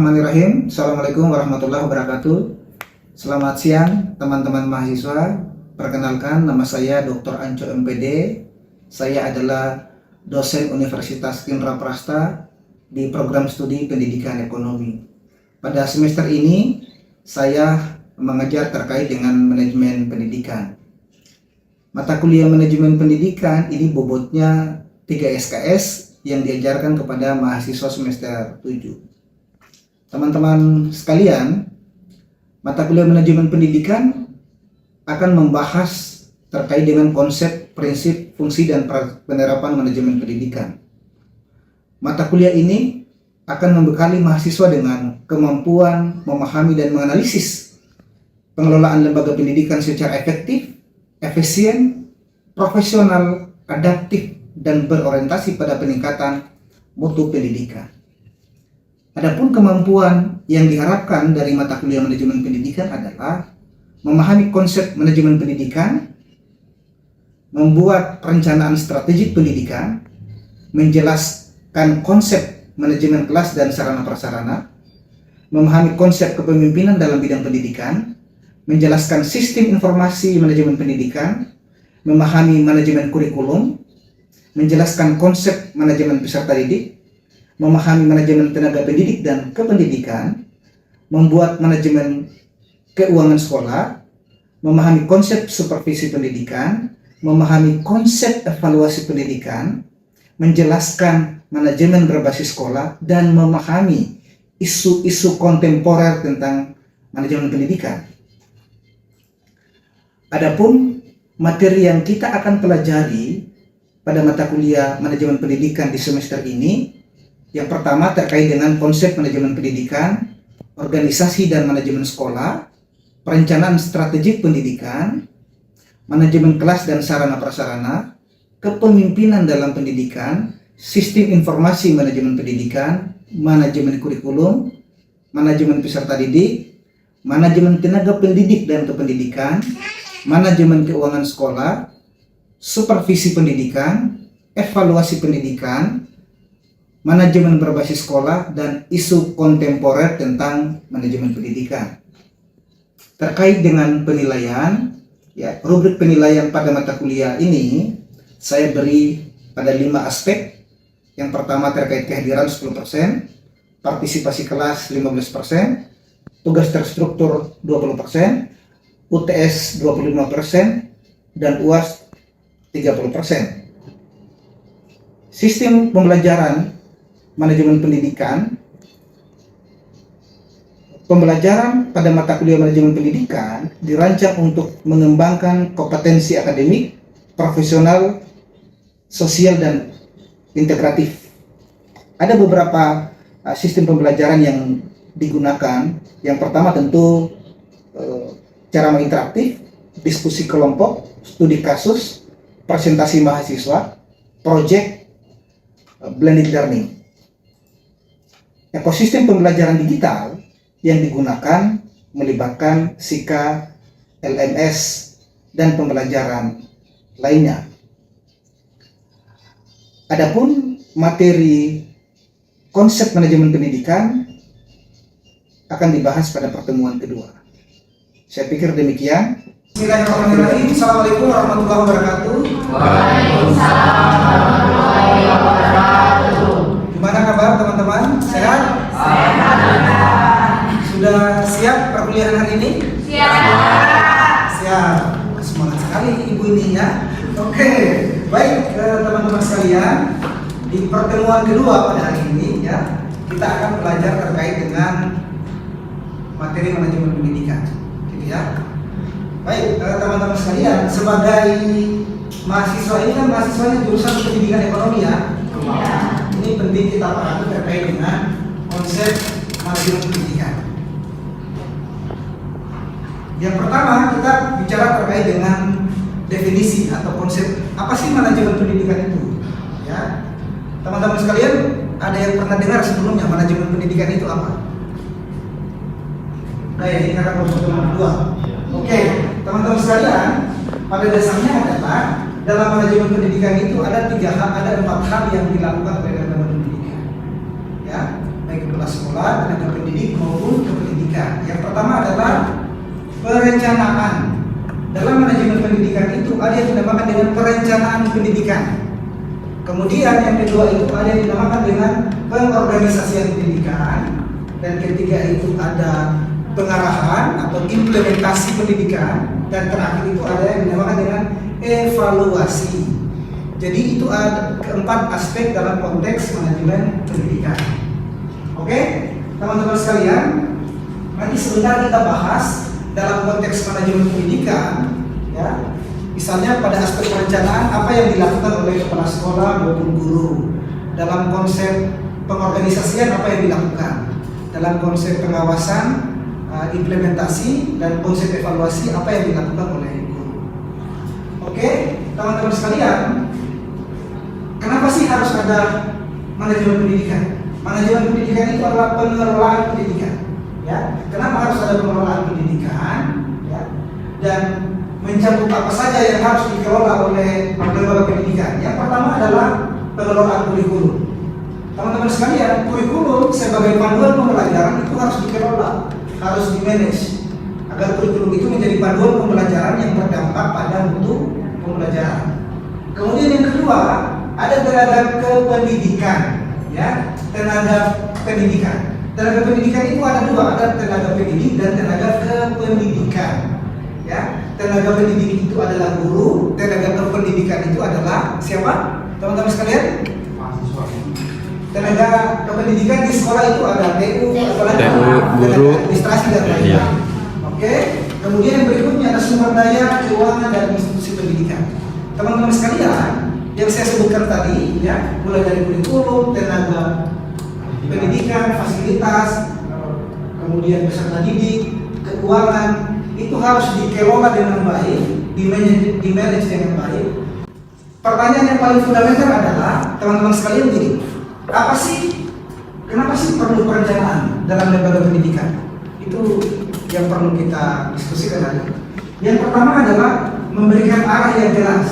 Bismillahirrahmanirrahim. Assalamualaikum warahmatullahi wabarakatuh. Selamat siang teman-teman mahasiswa. Perkenalkan, nama saya Dr. Anco MPD. Saya adalah dosen Universitas Indraprasta di program studi Pendidikan Ekonomi. Pada semester ini saya mengajar terkait dengan manajemen pendidikan. Mata kuliah manajemen pendidikan ini bobotnya 3 SKS yang diajarkan kepada mahasiswa semester 7. Teman-teman sekalian, mata kuliah manajemen pendidikan akan membahas terkait dengan konsep, prinsip, fungsi, dan penerapan manajemen pendidikan. Mata kuliah ini akan membekali mahasiswa dengan kemampuan memahami dan menganalisis pengelolaan lembaga pendidikan secara efektif, efisien, profesional, adaptif, dan berorientasi pada peningkatan mutu pendidikan. Adapun kemampuan yang diharapkan dari mata kuliah manajemen pendidikan adalah memahami konsep manajemen pendidikan, membuat perencanaan strategik pendidikan, menjelaskan konsep manajemen kelas dan sarana prasarana, memahami konsep kepemimpinan dalam bidang pendidikan, menjelaskan sistem informasi manajemen pendidikan, memahami manajemen kurikulum, menjelaskan konsep manajemen peserta didik, memahami manajemen tenaga pendidik dan kependidikan, membuat manajemen keuangan sekolah, memahami konsep supervisi pendidikan, memahami konsep evaluasi pendidikan, menjelaskan manajemen berbasis sekolah, dan memahami isu-isu kontemporer tentang manajemen pendidikan. Adapun materi yang kita akan pelajari pada mata kuliah manajemen pendidikan di semester ini, yang pertama terkait dengan konsep manajemen pendidikan, organisasi dan manajemen sekolah, perencanaan strategik pendidikan, manajemen kelas dan sarana prasarana, kepemimpinan dalam pendidikan, sistem informasi manajemen pendidikan, manajemen kurikulum, manajemen peserta didik, manajemen tenaga pendidik dan kependidikan, manajemen keuangan sekolah, supervisi pendidikan, evaluasi pendidikan, manajemen berbasis sekolah, dan isu kontemporer tentang manajemen pendidikan. Terkait dengan penilaian, rubrik penilaian pada mata kuliah ini saya beri pada 5 aspek. Yang pertama terkait kehadiran 10%, partisipasi kelas 15%, tugas terstruktur 20%, UTS 25%, dan UAS 30%. Sistem pembelajaran manajemen pendidikan. Pembelajaran pada mata kuliah manajemen pendidikan dirancang untuk mengembangkan kompetensi akademik, profesional, sosial, dan integratif. Ada beberapa sistem pembelajaran yang digunakan. Yang pertama tentu cara interaktif, diskusi kelompok, studi kasus, presentasi mahasiswa, project, blended learning. Ekosistem pembelajaran digital yang digunakan melibatkan SIKA, LMS, dan pembelajaran lainnya. Adapun materi konsep manajemen pendidikan akan dibahas pada pertemuan kedua. Saya pikir demikian. Bismillahirrahmanirrahim. Assalamualaikum warahmatullahi wabarakatuh. Waalaikumsalam warahmatullahi wabarakatuh. Gimana kabar teman-teman? Sehat? Sudah siap perkuliahan hari ini? Siap. Semangat sekali ibu ini ya. Oke, baik teman-teman sekalian. Di pertemuan kedua pada hari ini ya, kita akan belajar terkait dengan materi manajemen pendidikan, gitu ya. Baik teman-teman sekalian, sebagai mahasiswa ini kan mahasiswanya jurusan pendidikan ekonomi ya. Ini penting kita pahami terkait dengan konsep manajemen pendidikan. Yang pertama kita bicara terkait dengan definisi atau konsep apa sih manajemen pendidikan itu, ya. Teman-teman sekalian, ada yang pernah dengar sebelumnya manajemen pendidikan itu apa? Nah ya, ini akan pertemuan kedua. Oke, teman-teman sekalian, pada dasarnya adalah dalam manajemen pendidikan itu ada 4 hal yang dilakukan oleh tenaga pendidikan, ya, baik kepala sekolah, tenaga pendidik mendidik maupun kependidikan. Yang pertama adalah perencanaan. Dalam manajemen pendidikan itu ada yang dinamakan dengan perencanaan pendidikan. Kemudian yang kedua itu ada yang dinamakan dengan pengorganisasian pendidikan. Dan ketiga itu ada pengarahan atau implementasi pendidikan. Dan terakhir itu ada yang dinamakan dengan evaluasi. Jadi itu ada keempat aspek dalam konteks manajemen pendidikan. Oke, teman-teman sekalian, nanti sebentar kita bahas dalam konteks manajemen pendidikan, ya. Misalnya pada aspek perencanaan apa yang dilakukan oleh kepala sekolah maupun guru. Dalam konsep pengorganisasian apa yang dilakukan. Dalam konsep pengawasan, implementasi dan konsep evaluasi apa yang dilakukan oleh guru. Oke, teman-teman sekalian, kenapa sih harus ada manajemen pendidikan? Manajemen pendidikan itu adalah pengelolaan pendidikan. Ya, kenapa harus ada pengelolaan pendidikan? Ya, dan mencakup apa saja yang harus dikelola oleh lembaga pendidikan. Yang pertama adalah pengelolaan kurikulum. Teman-teman sekalian, kurikulum sebagai panduan pembelajaran itu harus dikelola, harus dimanage agar kurikulum itu menjadi panduan pembelajaran yang berdampak pada mutu pembelajaran. Kemudian yang kedua, ada tenaga kependidikan, ya, tenaga pendidikan. Tenaga pendidikan itu ada dua, ada tenaga pendidik dan tenaga kependidikan. Ya, tenaga pendidik itu adalah guru, tenaga kependidikan itu adalah siapa? Teman-teman sekalian? Mahasiswa. Tenaga kependidikan di sekolah itu ada TU, guru, administrasi dan lain-lain. Iya. Oke. Kemudian yang berikutnya ada sumber daya, keuangan dan institusi pendidikan. Teman-teman sekalian, yang saya sebutkan tadi, ya, mulai dari kurikulum, tenaga pendidikan, fasilitas, kemudian peserta didik, keuangan, itu harus dikelola dengan baik, dimanage dengan baik. Pertanyaan yang paling fundamental adalah, teman-teman sekalian, begini, kenapa sih perlu perencanaan dalam lembaga pendidikan? Itu yang perlu kita diskusikan hari ini. Yang pertama adalah memberikan arah yang jelas.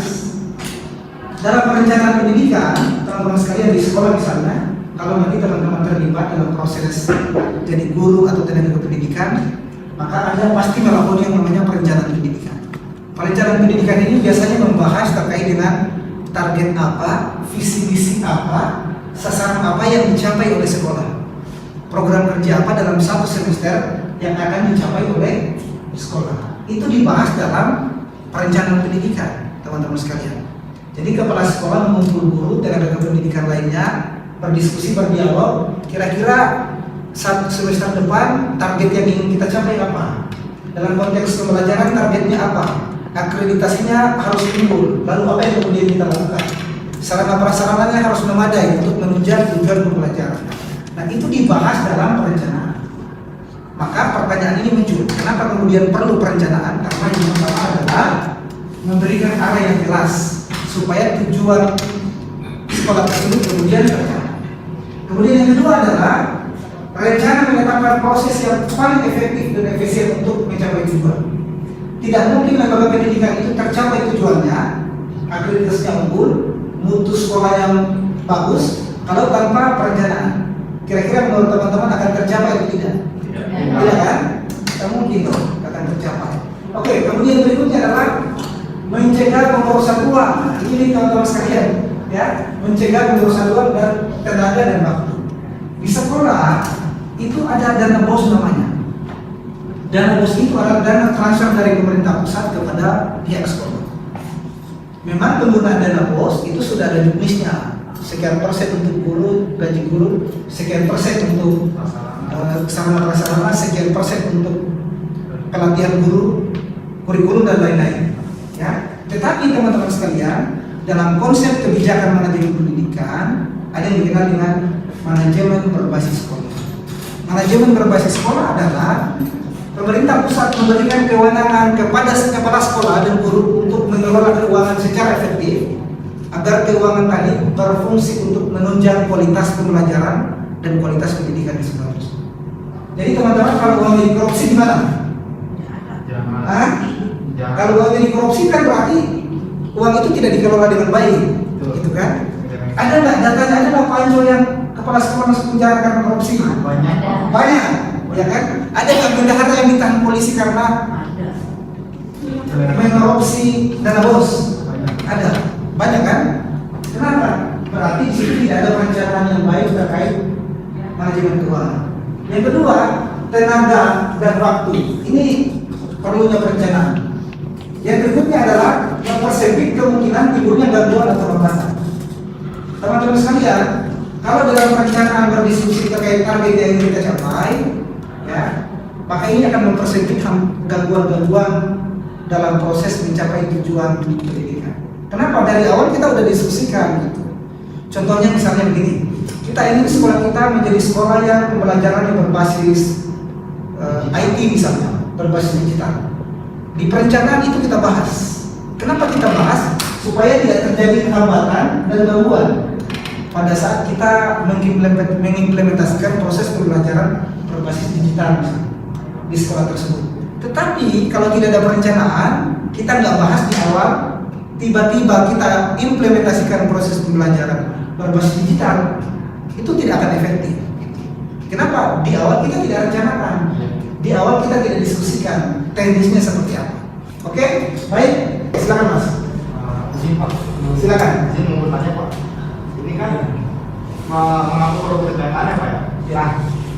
Dalam perencanaan pendidikan, teman-teman sekalian di sekolah misalnya, kalau nanti teman-teman terlibat dalam proses jadi guru atau tenaga kependidikan, maka Anda pasti melakoni yang namanya perencanaan pendidikan. Perencanaan pendidikan ini biasanya membahas terkait dengan target apa, visi misi apa, sasaran apa yang dicapai oleh sekolah, program kerja apa dalam satu semester yang akan dicapai oleh sekolah. Itu dibahas dalam perencanaan pendidikan, teman-teman sekalian. Jadi kepala sekolah mengumpul guru, tenaga kependidikan lainnya, berdiskusi, berdialog, kira-kira satu semester depan target yang ingin kita capai apa? Dalam konteks pembelajaran targetnya apa? Akreditasinya harus timbul. Lalu apa yang kemudian kita lakukan? Sarana prasarananya harus memadai untuk menunjang tujuan pembelajaran. Nah, itu dibahas dalam perencanaan. Maka pertanyaan ini muncul, kenapa kemudian perlu perencanaan? Karena yang pertama adalah memberikan arah yang jelas supaya tujuan sekolah tersebut kemudian tercapai. Kemudian yang kedua adalah rencana menetapkan proses yang paling efektif dan efisien untuk mencapai tujuan. Tidak mungkin lembaga pendidikan itu tercapai tujuannya, akreditasinya unggul, mutu sekolah yang bagus, kalau tanpa perencanaan. Kira-kira menurut teman-teman akan tercapai atau tidak? Tidak kan? Tidak mungkin dong akan tercapai. Oke, kemudian berikutnya adalah mencegah pemborosan uang. Nah, ini teman-teman sekalian, ya, mencegah pemborosan uang dan tenaga dan waktu. Di sekolah itu ada dana BOS namanya. Dana BOS itu adalah dana transfer dari pemerintah pusat kepada pihak sekolah. Memang penggunaan dana BOS itu sudah ada juknisnya. Sekian persen untuk guru, gaji guru, sekian persen untuk sarana prasarana, sekian persen untuk pelatihan guru, kurikulum dan lain-lain. Ya. Tetapi teman-teman sekalian, dalam konsep kebijakan manajemen pendidikan ada yang dikenal dengan manajemen berbasis sekolah. Manajemen berbasis sekolah adalah pemerintah pusat memberikan kewenangan kepada kepala sekolah dan guru untuk mengelola keuangan secara efektif agar keuangan tadi berfungsi untuk menunjang kualitas pembelajaran dan kualitas pendidikan di sekolah tersebut. Jadi teman-teman, kalau uangnya dikorupsi gimana? Kalau uangnya dikorupsi kan berarti uang itu tidak dikelola dengan baik, gitu kan? Ada nggak datanya? Ada nggak Pak Anjo yang kepala sekolah masuk penjara karena korupsi? Banyak. ya kan? Ada nggak bendahara yang ditahan polisi karena mengkorupsi dana bos? Ada, banyak kan? Kenapa? Berarti di situ tidak ada perencanaan yang baik terkait manajemen keuangan. Yang kedua, tenaga dan waktu. Ini perlunya perencanaan. Yang berikutnya adalah mempersempit kemungkinan timbulnya gangguan atau hambatan. Teman-teman sekalian, kalau dalam perencanaan berdiskusi terkait target yang ingin kita capai, ya, maka ini akan mempersempit gangguan-gangguan dalam proses mencapai tujuan pendidikan. Kenapa? Dari awal kita udah diskusikan gitu. Contohnya misalnya begini, kita ingin sekolah kita menjadi sekolah yang pembelajarannya berbasis IT misalnya, berbasis digital. Di perencanaan itu kita bahas. Kenapa kita bahas? Supaya tidak terjadi hambatan dan gangguan pada saat kita mengimplementasikan proses pembelajaran berbasis digital misalnya, di sekolah tersebut. Tetapi kalau tidak ada perencanaan, kita nggak bahas di awal, tiba-tiba kita implementasikan proses pembelajaran berbasis digital, itu tidak akan efektif. Kenapa? Di awal kita tidak rencanakan, di awal kita tidak diskusikan teknisnya seperti apa. Oke, baik, silakan Mas. Izin Pak, Silakan. izin mau bertanya Pak. Ini kan mengaku perlu perencanaan ya Pak ya? Ya.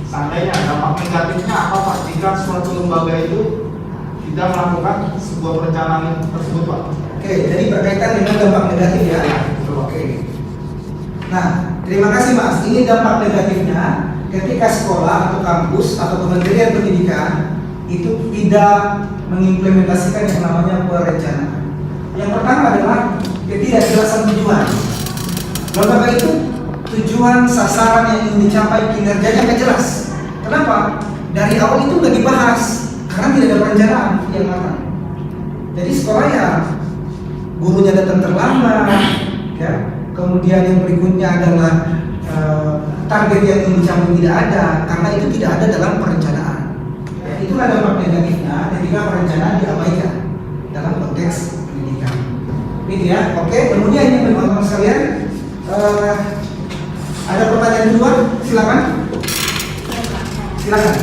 Seandainya dampak negatifnya apa Pak jika suatu lembaga itu tidak melakukan sebuah perencanaan tersebut Pak? Oke, jadi berkaitan dengan dampak negatif ya. Oke. Nah, terima kasih Mas. Ini dampak negatifnya ketika sekolah atau kampus atau Kementerian Pendidikan itu tidak mengimplementasikan yang namanya perencanaan. Yang pertama adalah ketidakjelasan tujuan. Lembaga itu tujuan sasaran yang ingin dicapai kinerjanya nggak jelas. Kenapa? Dari awal itu nggak dibahas karena tidak ada perencanaan yang matang. Jadi sekolah ya gurunya datang terlambat, ya. Kemudian yang berikutnya adalah target yang ingin dicapai tidak ada karena itu tidak ada dalam perencanaan. Ya, itulah dampak negatifnya ketika perencanaan diabaikan dalam konteks pendidikan. Ini ya, oke. Kemudian yang berikutnya sekalian, ada pertanyaan kedua, silakan. Silakan.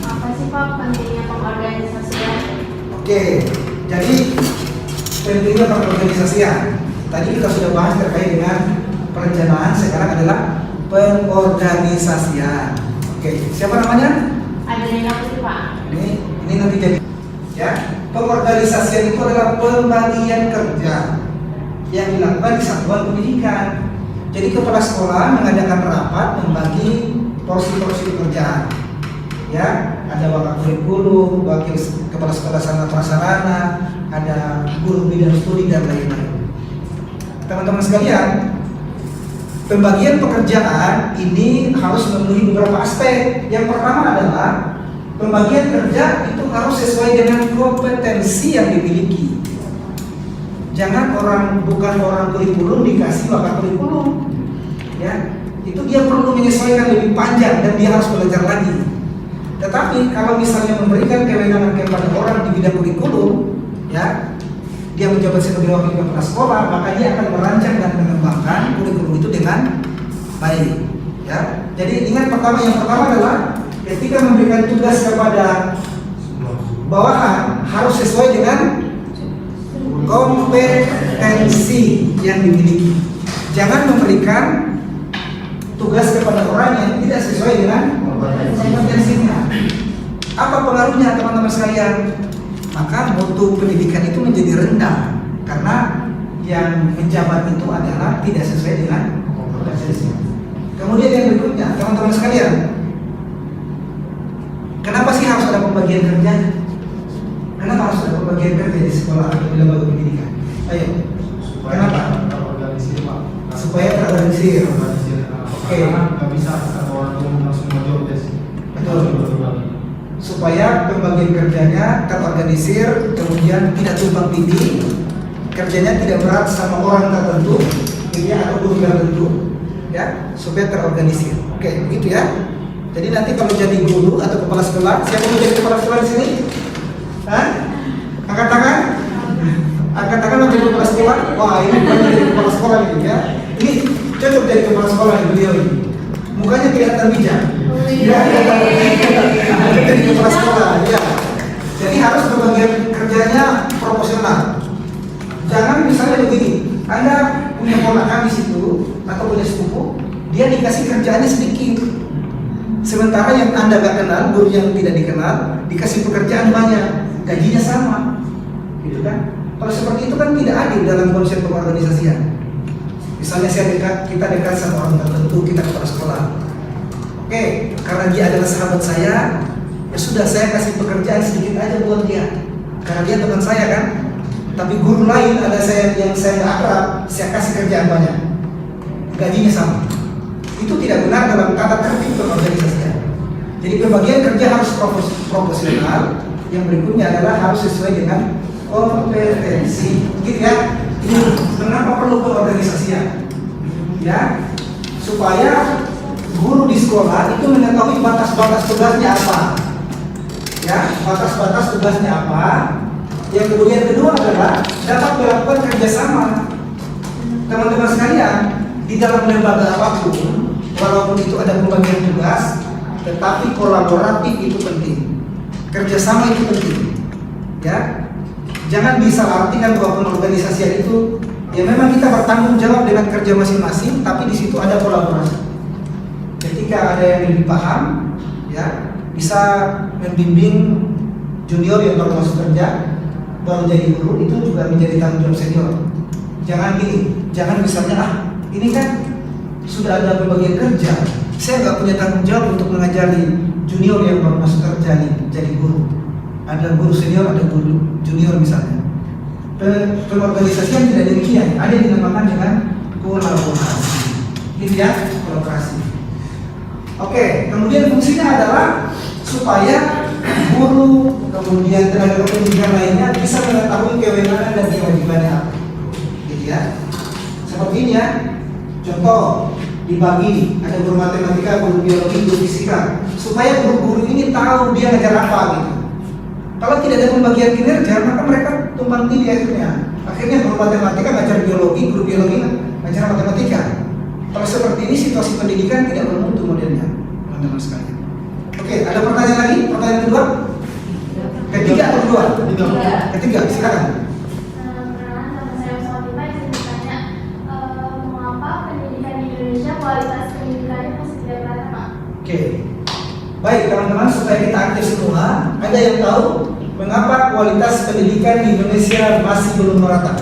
Apa sih Pak pentingnya pengorganisasian? Oke, jadi pentingnya pengorganisasian. Tadi kita sudah bahas terkait dengan perencanaan, sekarang adalah pengorganisasian. Oke, siapa namanya? Ada yang sih Pak? Ini nanti jadi. Ya, pengorganisasian itu adalah pembagian kerja yang dilakukan di satuan pendidikan. Jadi kepala sekolah mengadakan rapat membagi porsi-porsi pekerjaan. Ya, ada wakil kurikulum, wakil kepala sekolah sarana prasarana, ada guru bidang studi dan lain-lain. Teman-teman sekalian, pembagian pekerjaan ini harus memenuhi beberapa aspek. Yang pertama adalah pembagian kerja itu harus sesuai dengan kompetensi yang dimiliki. Jangan bukan orang kurikulum dikasih wakil kurikulum, ya. Itu dia perlu menyesuaikan lebih panjang dan dia harus belajar lagi. Tetapi kalau misalnya memberikan kewenangan kepada orang di bidang kurikulum, ya, dia menjabat sebagai wakil kepala sekolah, maka dia akan merancang dan mengembangkan kurikulum itu dengan baik. Ya, jadi ingat yang pertama adalah ketika memberikan tugas kepada bawahan harus sesuai dengan kompetensi yang dimiliki. Jangan memberikan tugas kepada orang yang tidak sesuai dengan kompetensinya. Apa pengaruhnya teman-teman sekalian? Maka mutu pendidikan itu menjadi rendah karena yang menjabat itu adalah tidak sesuai dengan kompetensi. Kemudian yang berikutnya, teman-teman sekalian, kenapa sih harus ada pembagian kerja? Kenapa harus ada pembagian kerja di sekolah atau di lembaga pendidikan? Ayo, kenapa? Terorganisir Pak. Supaya terorganisir. Oke. Nggak bisa satu orang langsung menjawab tes. Betul. Supaya pembagian kerjanya terorganisir, kemudian tidak tumpang tindih, kerjanya tidak berat sama orang tertentu, atau guru tertentu, ya, supaya terorganisir. Oke, begitu ya. Jadi nanti kalau jadi guru atau kepala sekolah, siapa mau jadi kepala sekolah di sini? Hah? Angkat tangan? Angkat tangan mau jadi kepala sekolah? Wah, ini bukan jadi kepala sekolah ini ya. Ini cocok jadi kepala sekolah beliau ini. Mukanya kelihatan bijak. Ya, ada jadi kepala sekolah. Ya. Jadi harus pembagian kerjanya proporsional. Jangan misalnya begini, Anda punya ponakan di situ atau punya sepupu, dia dikasih kerjaannya sedikit. Sementara yang Anda gak kenal, guru yang tidak dikenal, dikasih pekerjaan banyak, gajinya sama, gitu kan? Kalau seperti itu kan tidak adil dalam konsep pengorganisasian. Misalnya kita dekat sama orang tertentu, kita kepala sekolah. Oke, karena dia adalah sahabat saya, ya sudah saya kasih pekerjaan sedikit aja buat dia, karena dia teman saya kan. Tapi guru lain ada yang saya nggak akrab, saya kasih kerjaan banyak, gajinya sama. Itu tidak benar dalam tata tertib pengorganisasian. Jadi pembagian kerja harus proporsional. Yang berikutnya adalah harus sesuai dengan kompetensi, gitu ya. Ini kenapa perlu pengorganisasian? Ya, supaya guru di sekolah itu mengetahui batas-batas tugasnya apa. Ya, batas-batas tugasnya apa. Yang kemudian kedua adalah dapat melakukan kerjasama. Teman-teman sekalian, di dalam lembaga apapun, walaupun itu ada pembagian tugas, tetapi kolaboratif itu penting. Kerjasama itu penting. Ya, jangan disalahartikan bahwa pengorganisasian itu ya memang kita bertanggung jawab dengan kerja masing-masing, tapi di situ ada kolaborasi. Ketika ada yang lebih paham, ya bisa membimbing junior yang baru masuk kerja, baru jadi guru, itu juga menjadi tanggung jawab senior. Jangan misalnya ini kan sudah ada pembagian kerja, saya nggak punya tanggung jawab untuk mengajari junior yang baru masuk kerja nih jadi guru. Ada guru senior, ada guru junior misalnya. Pengorganisasian tidak demikian, ada yang dinamakan dengan kolaborasi. Ini ya, kolaborasi. Oke, kemudian fungsinya adalah supaya guru, kemudian tenaga pendidikan lainnya bisa mengetahui kewenangan dan kewajibannya apa. Gitu ya. Seperti ini ya. Contoh, dibagi, ada guru matematika, guru biologi, guru fisika, supaya guru-guru ini tahu dia ngajar apa gitu. Kalau tidak ada pembagian kinerja, maka mereka tumpang tindih akhirnya. Akhirnya guru matematika ngajar biologi, guru biologi ngajar matematika. Kalau seperti ini situasi pendidikan tidak bermutu modelnya, teman-teman sekalian. Oke, ada pertanyaan lagi? Pertanyaan kedua? Ketiga atau kedua? Ketiga, silakan. Kualitas pendidikannya masih tidak merata, Pak. Oke, baik teman-teman, supaya kita aktif semua, ada yang tahu mengapa kualitas pendidikan di Indonesia masih belum merata?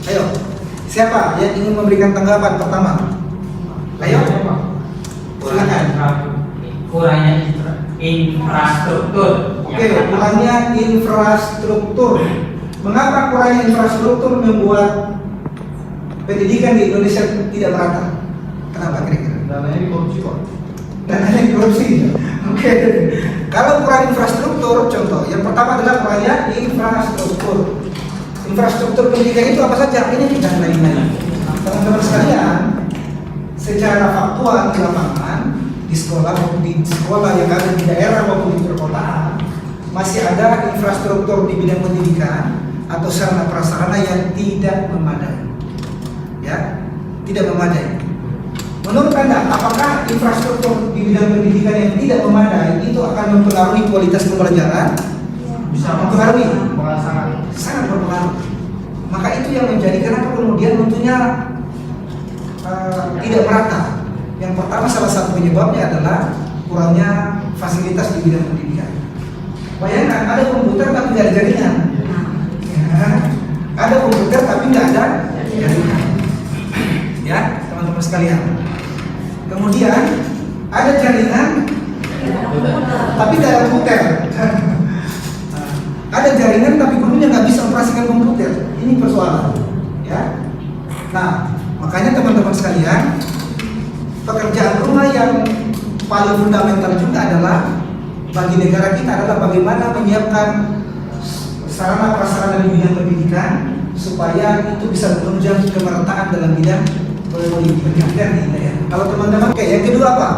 Ayo, siapa yang ingin memberikan tanggapan pertama? Ayo, silakan. Kurangnya infrastruktur. Oke, kurangnya infrastruktur. Mengapa kurangnya infrastruktur membuat pendidikan di Indonesia tidak merata? Kenapa kira-kira? Dananya korupsi kok. Dananya korupsi. Oke. Kalau kurang infrastruktur, contoh yang pertama adalah kurangnya infrastruktur. Infrastruktur pendidikan itu apa saja? Ini dan lain-lain. Teman-teman sekalian, secara faktual di lapangan, di sekolah yang ada di daerah maupun di perkotaan, masih ada infrastruktur di bidang pendidikan atau sarana prasarana yang tidak memadai. Ya, tidak memadai. Menurut Anda, apakah infrastruktur di bidang pendidikan yang tidak memadai itu akan mempengaruhi kualitas pembelajaran? Bisa mempengaruhi, sangat berpengaruh. Maka itu yang menjadi kenapa kemudian tentunya tidak merata. Yang pertama, salah satu penyebabnya adalah kurangnya fasilitas di bidang pendidikan. Bayangkan, ada komputer tapi tidak ada jaringan. Ya, ada komputer tapi tidak ada jaringan. Ya, teman-teman sekalian. Kemudian ada jaringan tapi tidak ada komputer. Ada jaringan tapi gurunya nggak bisa operasikan komputer. Ini persoalan. Ya. Nah, makanya teman-teman sekalian, pekerjaan rumah yang paling fundamental juga adalah bagi negara kita adalah bagaimana menyiapkan sarana prasarana di bidang pendidikan supaya itu bisa menunjang kemerataan dalam bidang pendidikan di daerah. Kalau teman-teman, oke, yang kedua apa?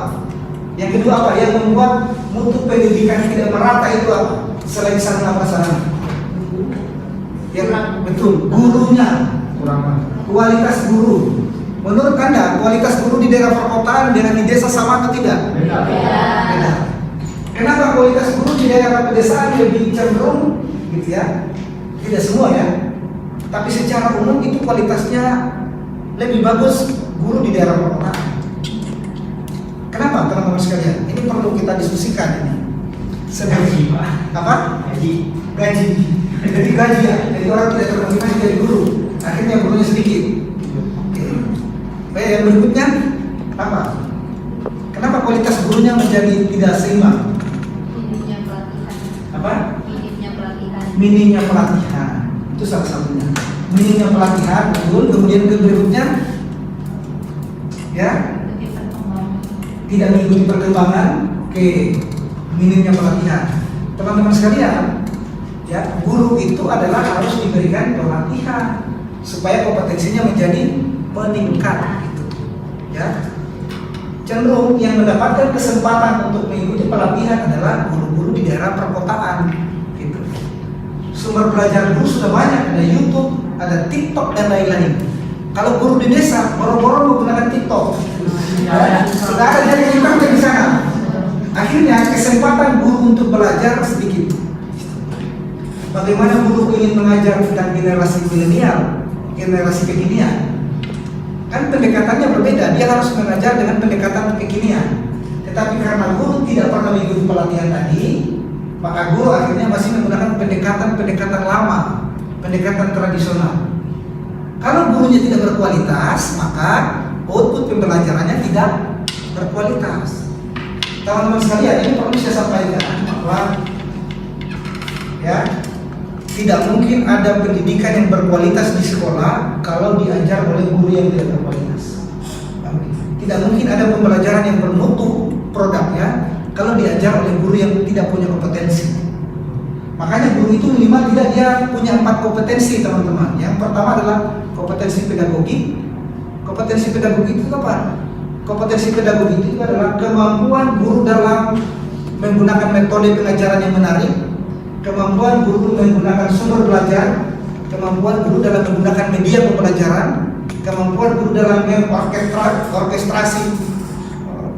Yang kedua apa? Yang membuat mutu pendidikan tidak merata itu apa? Selain sarana prasarana. Ya, betul. Gurunya, kurang. kualitas guru. Menurut Anda, kualitas guru di daerah perkotaan dengan di desa sama atau tidak? Beda. Kenapa kualitas guru di daerah pedesaan lebih cenderung gitu ya? Tidak semua ya. Tapi secara umum itu kualitasnya lebih bagus guru di daerah perkotaan. Kenapa teman-teman sekalian? Ini perlu kita diskusikan ini. Gaji, Pak. Apa? Gaji. Gaji. Jadi gaji ya. Jadi orang tidak termotivasi jadi guru. Akhirnya gurunya sedikit. Oke. Baik, yang berikutnya apa? Kenapa kualitas gurunya menjadi tidak seimbang? Minimnya pelatihan. Apa? Minimnya pelatihan. Minimnya pelatihan. Itu salah satunya. Minimnya pelatihan, betul. Kemudian ke berikutnya, ya, Lebih berkembang. tidak mengikuti perkembangan. Oke, minimnya pelatihan. Teman-teman sekalian, ya, guru itu adalah harus diberikan pelatihan supaya kompetensinya menjadi meningkat, gitu. Ya, cenderung yang mendapatkan kesempatan untuk mengikuti pelatihan adalah guru-guru di daerah perkotaan, gitu. Sumber belajar guru sudah banyak, ada YouTube, ada TikTok dan lain-lain. Kalau guru di desa, boro-boro menggunakan TikTok, ya, sudah ada jadi di sana. Akhirnya kesempatan guru untuk belajar sedikit. Bagaimana guru ingin mengajar tentang generasi milenial, generasi kekinian? Kan pendekatannya berbeda, dia harus mengajar dengan pendekatan kekinian. Tetapi karena guru tidak pernah mengikuti pelatihan tadi, maka guru akhirnya masih menggunakan pendekatan lama, pendekatan tradisional. Kalau gurunya tidak berkualitas, maka output pembelajarannya tidak berkualitas. Teman-teman sekalian, ini perlu saya sampaikan bahwa ya, tidak mungkin ada pendidikan yang berkualitas di sekolah kalau diajar oleh guru yang tidak berkualitas. Tidak mungkin ada pembelajaran yang bermutu produknya kalau diajar oleh guru yang tidak punya kompetensi. Makanya guru itu minimal tidak dia punya 4 kompetensi, teman-teman. Yang pertama adalah kompetensi pedagogi. Kompetensi pedagogi itu apa? Kompetensi pedagogi itu adalah kemampuan guru dalam menggunakan metode pengajaran yang menarik, kemampuan guru menggunakan sumber belajar, kemampuan guru dalam menggunakan media pembelajaran, kemampuan guru dalam orkestrasi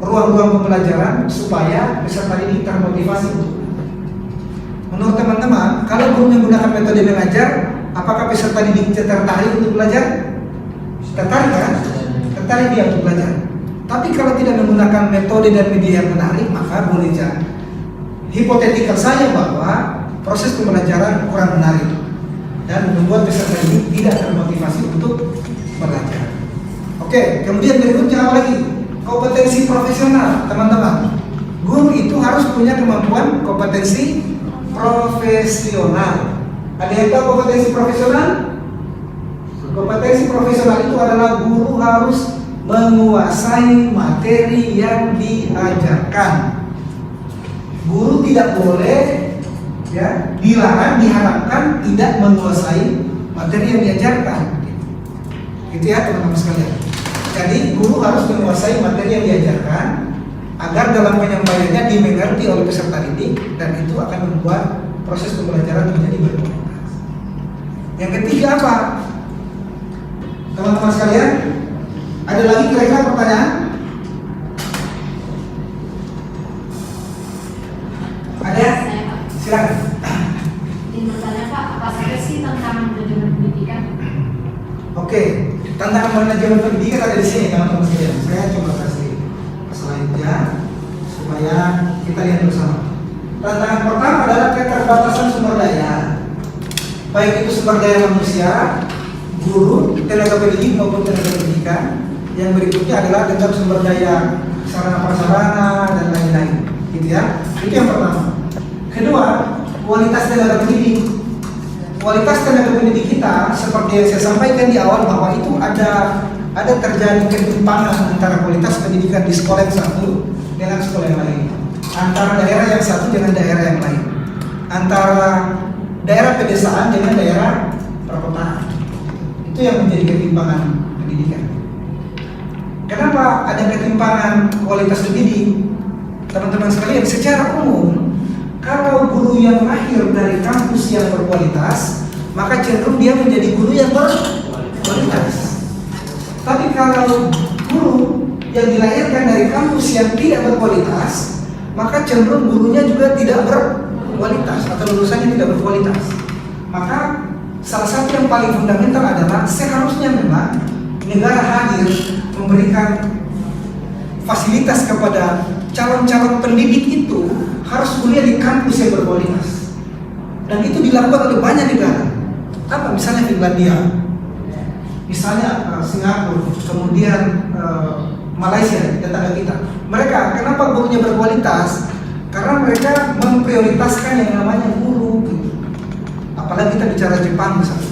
ruang-ruang pembelajaran supaya peserta didik termotivasi. Menurut teman-teman, kalau guru menggunakan metode mengajar, apakah peserta didik tertarik untuk belajar? Tertarik kan? Tertarik dia untuk belajar. Tapi kalau tidak menggunakan metode dan media yang menarik, maka boleh jadi hipotetikal saja bahwa proses pembelajaran kurang menarik dan membuat peserta didik tidak termotivasi untuk belajar. Oke, kemudian berikutnya apa lagi? Kompetensi profesional, teman-teman. Guru itu harus punya kemampuan kompetensi profesional. Ada yang tahu kompetensi profesional? Kompetensi profesional itu adalah guru harus menguasai materi yang diajarkan. Guru tidak boleh ya diharapkan tidak menguasai materi yang diajarkan. Gitu ya teman-teman sekalian. Jadi guru harus menguasai materi yang diajarkan agar dalam penyampaiannya dimengerti oleh peserta didik dan itu akan membuat proses pembelajaran menjadi berkualitas. Yang ketiga apa? Teman-teman sekalian, ada lagi kira-kira pertanyaan? Ada? Silakan. Ingin bertanya Pak, apa saja sih tantangan manajemen pendidikan? Oke, tantangan manajemen pendidikan ada di sini teman-teman sekalian. Saya coba kasih slide-nya supaya kita lihat bersama. Tantangan pertama adalah keterbatasan sumber daya, baik itu sumber daya manusia, guru, tenaga pendidik maupun tenaga pendidikan. Yang berikutnya adalah tentang sumber daya sarana prasarana dan lain-lain, gitu ya. Itu yang pertama. Kedua, kualitas tenaga pendidik. Kualitas tenaga pendidik kita seperti yang saya sampaikan di awal bahwa itu ada terjadi ketimpangan antara kualitas pendidikan di sekolah yang satu dengan sekolah yang lain, antara daerah yang satu dengan daerah yang lain, antara daerah pedesaan dengan daerah perkotaan. Itu yang menjadi ketimpangan pendidikan. Kenapa ada ketimpangan kualitas pendidik? Teman-teman sekalian, secara umum kalau guru yang lahir dari kampus yang berkualitas, maka cenderung dia menjadi guru yang berkualitas. Tapi kalau guru yang dilahirkan dari kampus yang tidak berkualitas, maka cenderung gurunya juga tidak berkualitas atau lulusannya tidak berkualitas. Maka salah satu yang paling fundamental adalah seharusnya memang negara hadir memberikan fasilitas kepada calon-calon pendidik itu harus kuliah di kampus yang berkualitas. Dan itu dilakukan oleh banyak negara. Apa misalnya Finlandia, misalnya Singapura, kemudian Malaysia, tetangga kita. Mereka kenapa gurunya berkualitas? Karena mereka memprioritaskan yang namanya guru. Apalagi kita bicara Jepang misalnya.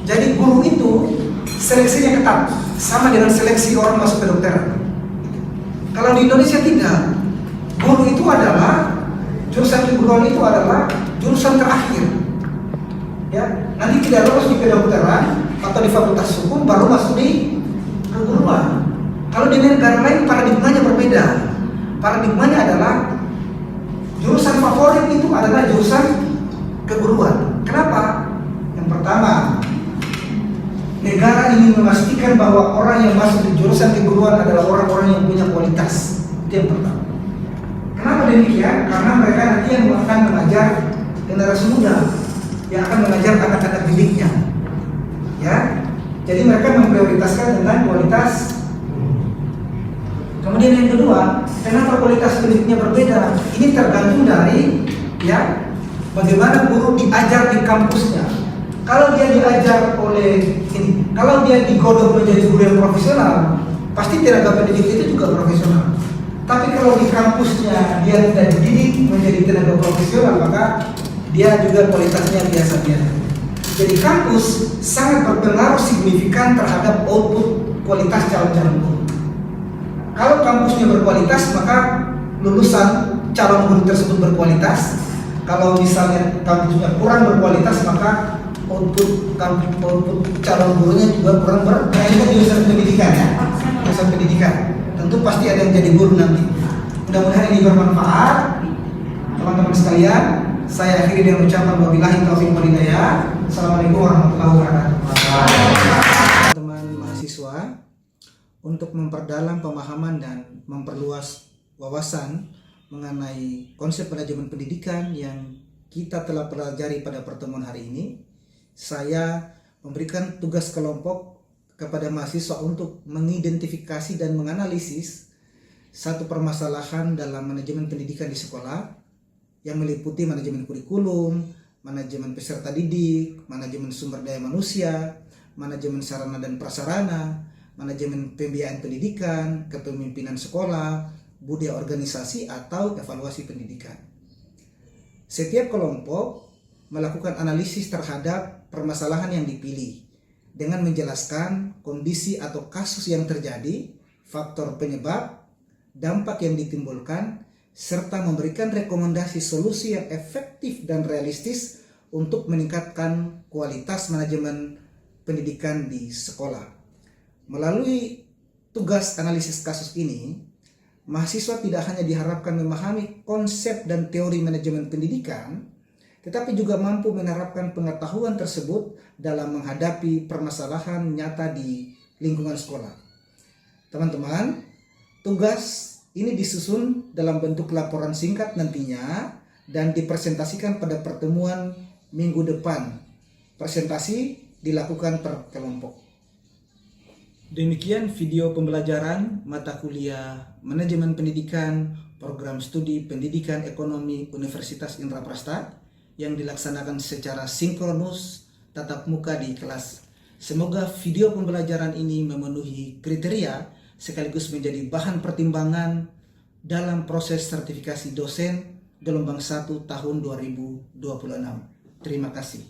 Jadi guru itu seleksinya ketat, sama dengan seleksi orang masuk kedokteran. Kalau di Indonesia tidak, guru itu adalah jurusan keguruan itu adalah jurusan terakhir. Ya, nanti tidak lolos di kedokteran atau di fakultas hukum baru masuk di keguruan. Kalau di negara lain paradigmanya berbeda. Paradigmanya adalah jurusan favorit itu adalah jurusan keguruan. Kenapa? Yang pertama, negara ingin memastikan bahwa orang yang masuk di jurusan keguruan adalah orang-orang yang punya kualitas. Itu yang pertama. Kenapa demikian? Karena mereka nanti yang akan mengajar generasi muda, yang akan mengajar anak-anak didiknya. Ya, jadi mereka memprioritaskan dengan kualitas. Kemudian yang kedua, kenapa kualitas pendidiknya berbeda? Ini tergantung dari ya bagaimana guru diajar di kampusnya. Kalau dia diajar oleh ini, kalau dia digodok menjadi guru yang profesional, pasti tenaga pendidik itu juga profesional. Tapi kalau di kampusnya dia tidak dididik menjadi tenaga profesional, maka dia juga kualitasnya biasa-biasa. Jadi kampus sangat berpengaruh signifikan terhadap output kualitas calon-calon guru. Kalau kampusnya berkualitas, maka lulusan calon guru tersebut berkualitas. Kalau misalnya kampusnya kurang berkualitas, maka output calon gurunya juga kurang berkualitas. Itu jurusan pendidikan ya, jurusan pendidikan. Tentu pasti ada yang jadi guru nanti. Mudah-mudahan ini bermanfaat, teman-teman sekalian. Saya akhiri dengan ucapan wabillahi taufiq wal hidayah. Assalamualaikum warahmatullahi wabarakatuh. Teman mahasiswa, untuk memperdalam pemahaman dan memperluas wawasan mengenai konsep manajemen pendidikan yang kita telah pelajari pada pertemuan hari ini, saya memberikan tugas kelompok kepada mahasiswa untuk mengidentifikasi dan menganalisis satu permasalahan dalam manajemen pendidikan di sekolah yang meliputi manajemen kurikulum, manajemen peserta didik, manajemen sumber daya manusia, manajemen sarana dan prasarana, manajemen pembiayaan pendidikan, kepemimpinan sekolah, budaya organisasi, atau evaluasi pendidikan. Setiap kelompok melakukan analisis terhadap permasalahan yang dipilih dengan menjelaskan kondisi atau kasus yang terjadi, faktor penyebab, dampak yang ditimbulkan, serta memberikan rekomendasi solusi yang efektif dan realistis untuk meningkatkan kualitas manajemen pendidikan di sekolah. Melalui tugas analisis kasus ini, mahasiswa tidak hanya diharapkan memahami konsep dan teori manajemen pendidikan, tetapi juga mampu menerapkan pengetahuan tersebut dalam menghadapi permasalahan nyata di lingkungan sekolah. Teman-teman, tugas ini disusun dalam bentuk laporan singkat nantinya dan dipresentasikan pada pertemuan minggu depan. Presentasi dilakukan per kelompok. Demikian video pembelajaran mata kuliah Manajemen Pendidikan Program Studi Pendidikan Ekonomi Universitas Indraprasta yang dilaksanakan secara sinkronus tatap muka di kelas. Semoga video pembelajaran ini memenuhi kriteria sekaligus menjadi bahan pertimbangan dalam proses sertifikasi dosen gelombang 1 tahun 2026. Terima kasih.